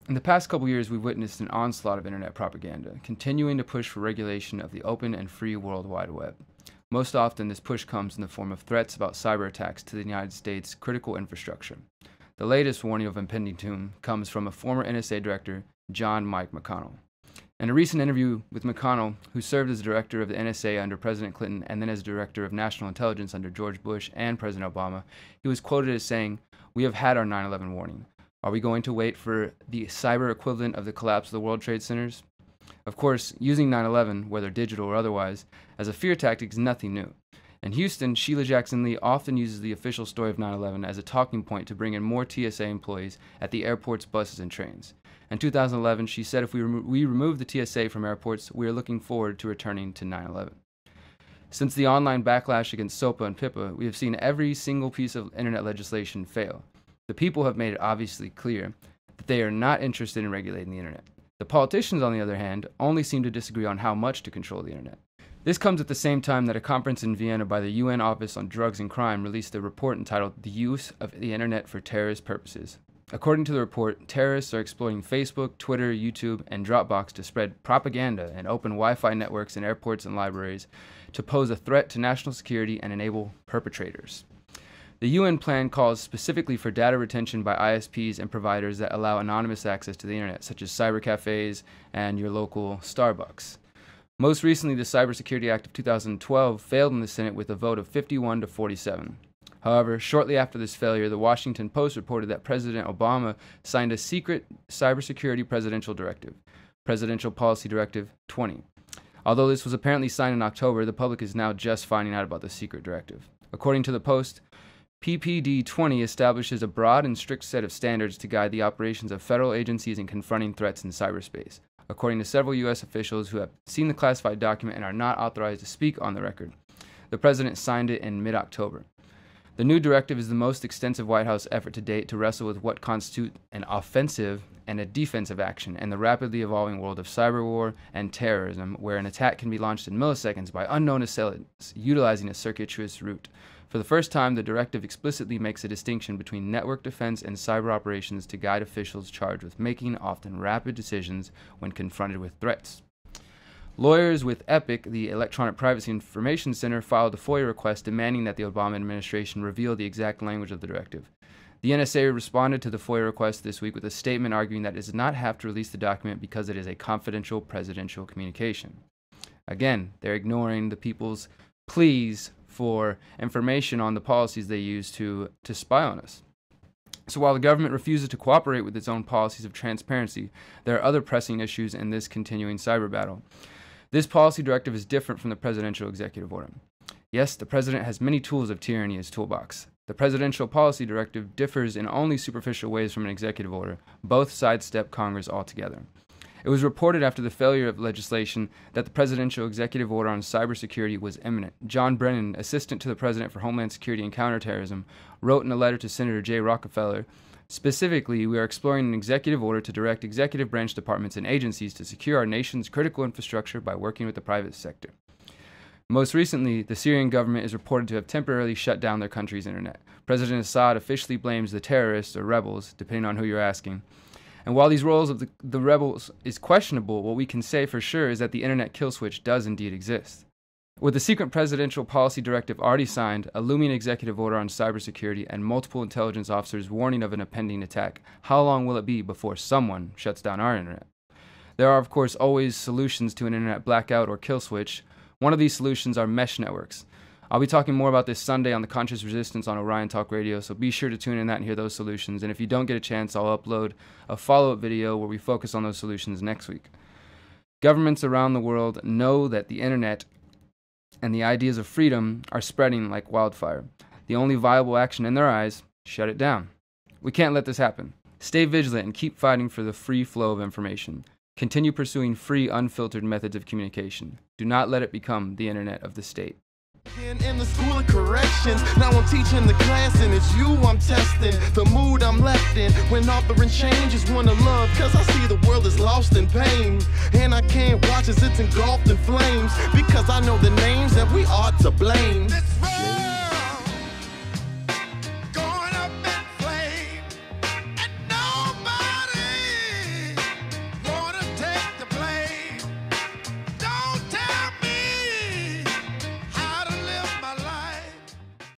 In the past couple years, we've witnessed an onslaught of internet propaganda, continuing to push for regulation of the open and free World Wide Web. Most often, this push comes in the form of threats about cyber attacks to the United States' critical infrastructure. The latest warning of impending doom comes from a former NSA director, John Mike McConnell. In a recent interview with McConnell, who served as director of the NSA under President Clinton and then as director of national intelligence under George Bush and President Obama, he was quoted as saying, "We have had our 9/11 warning. Are we going to wait for the cyber equivalent of the collapse of the World Trade Centers?" Of course, using 9/11, whether digital or otherwise, as a fear tactic is nothing new. In Houston, Sheila Jackson Lee often uses the official story of 9/11 as a talking point to bring in more TSA employees at the airport's buses and trains. In 2011, she said if we remove the TSA from airports, we are looking forward to returning to 9/11. Since the online backlash against SOPA and PIPA, we have seen every single piece of internet legislation fail. The people have made it obviously clear that they are not interested in regulating the internet. The politicians, on the other hand, only seem to disagree on how much to control the internet. This comes at the same time that a conference in Vienna by the UN Office on Drugs and Crime released a report entitled "The Use of the Internet for Terrorist Purposes." According to the report, terrorists are exploiting Facebook, Twitter, YouTube, and Dropbox to spread propaganda and open Wi-Fi networks in airports and libraries to pose a threat to national security and enable perpetrators. The UN plan calls specifically for data retention by ISPs and providers that allow anonymous access to the internet, such as cyber cafes and your local Starbucks. Most recently, the Cybersecurity Act of 2012 failed in the Senate with a vote of 51 to 47. However, shortly after this failure, the Washington Post reported that President Obama signed a secret cybersecurity presidential directive, Presidential Policy Directive 20. Although this was apparently signed in October, the public is now just finding out about the secret directive. According to the Post, PPD 20 establishes a broad and strict set of standards to guide the operations of federal agencies in confronting threats in cyberspace, according to several U.S. officials who have seen the classified document and are not authorized to speak on the record. The president signed it in mid-October. The new directive is the most extensive White House effort to date to wrestle with what constitute an offensive and a defensive action in the rapidly evolving world of cyber war and terrorism, where an attack can be launched in milliseconds by unknown assailants utilizing a circuitous route. For the first time, the directive explicitly makes a distinction between network defense and cyber operations to guide officials charged with making often rapid decisions when confronted with threats. Lawyers with EPIC, the Electronic Privacy Information Center, filed a FOIA request demanding that the Obama administration reveal the exact language of the directive. The NSA responded to the FOIA request this week with a statement arguing that it does not have to release the document because it is a confidential presidential communication. Again, they're ignoring the people's pleas for information on the policies they use to spy on us. So while the government refuses to cooperate with its own policies of transparency, there are other pressing issues in this continuing cyber battle. This policy directive is different from the presidential executive order. Yes, the president has many tools of tyranny in his toolbox. The presidential policy directive differs in only superficial ways from an executive order. Both sidestep Congress altogether. It was reported after the failure of legislation that the presidential executive order on cybersecurity was imminent. John Brennan, assistant to the president for Homeland Security and Counterterrorism, wrote in a letter to Senator Jay Rockefeller, specifically, we are exploring an executive order to direct executive branch departments and agencies to secure our nation's critical infrastructure by working with the private sector. Most recently, the Syrian government is reported to have temporarily shut down their country's internet. President Assad officially blames the terrorists or rebels, depending on who you're asking. And while these roles of the rebels is questionable, what we can say for sure is that the internet kill switch does indeed exist. With the secret presidential policy directive already signed, a looming executive order on cybersecurity, and multiple intelligence officers warning of an impending attack, how long will it be before someone shuts down our internet? There are, of course, always solutions to an internet blackout or kill switch. One of these solutions are mesh networks. I'll be talking more about this Sunday on the Conscious Resistance on Orion Talk Radio, so be sure to tune in that and hear those solutions. And if you don't get a chance, I'll upload a follow-up video where we focus on those solutions next week. Governments around the world know that the internet and the ideas of freedom are spreading like wildfire. The only viable action in their eyes, shut it down. We can't let this happen. Stay vigilant and keep fighting for the free flow of information. Continue pursuing free, unfiltered methods of communication. Do not let it become the internet of the state. In the school of corrections, now I'm teaching the class and it's you I'm testing. The mood I'm left in when authoring change is one of love, cause I see the world is lost in pain. And I can't watch as it's engulfed in flames, because I know the names that we ought to blame.